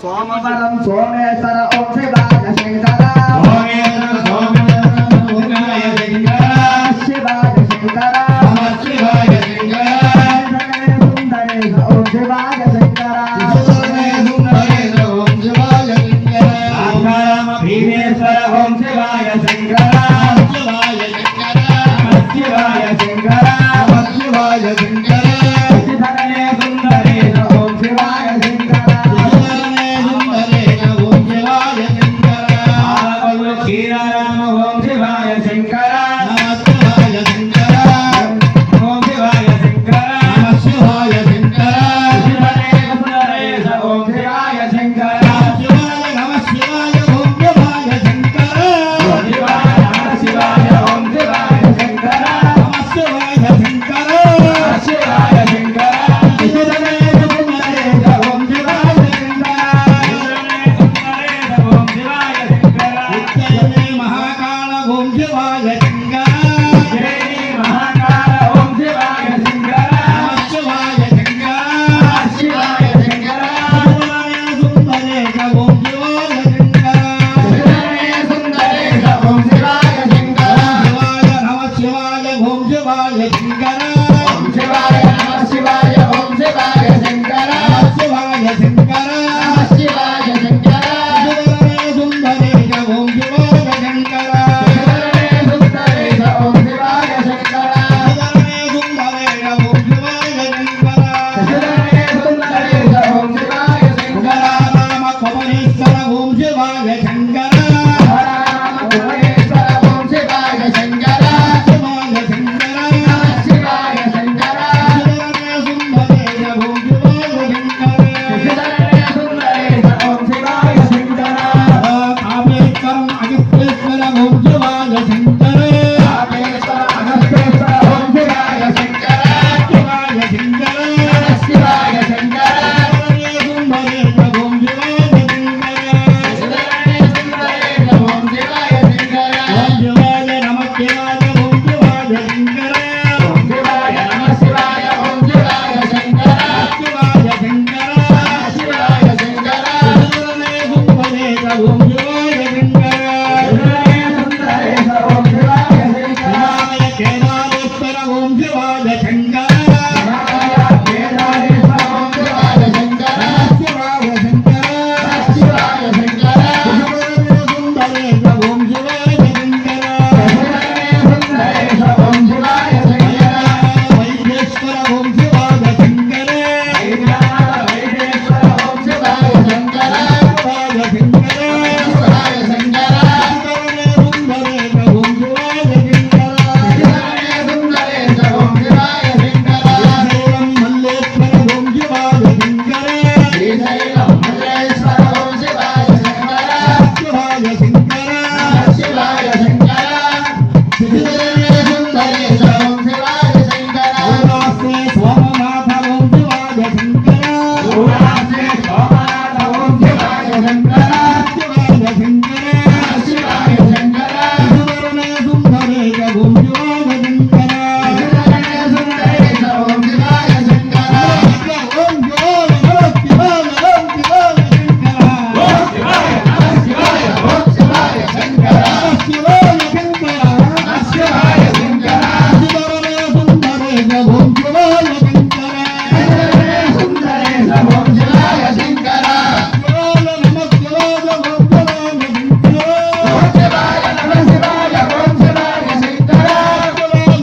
सोमवरं सोमेश्वर ओम शिवाय शंकर शिवाय शंकर शिवाय शंकर सुंदरेश ओम शिवाय शंकर सुंदरेश ओम शिवाय शंकर आकाराम भीमेश्वर ओम शिवाय शंकर शिवाय शंकर शिवाय शंकर शिवाय शंकर सुंदरेश ओम शिवाय शंकर श्रीराम ओम शिवाय शंकर शिवाय शंकर ओम शिवाय शंकर शिवाय शंकर सुंदरेश ओम शिवाय शंकर शिवाय नमः शिवाय ओम शिवाय शंकर शिवाय ओम शिवाय शंकर शिवाय शंकर शिवाय शंकर सुंदरेश ओम शिवाय शंकर ओम शिवाय शंकर महाकाल ओम शिवाय शंकर जय महाकाल ओम शिवाय शंकर शिवाय शंकर शिवाय शंकर सुंदरेश ओम शिवाय शंकर सुंदरेश ओम शिवाय शंकर शिवाय नमः शिवाय ओम शिवाय शंकर ओम शिवाय नमः शिवाय ओम शिवाय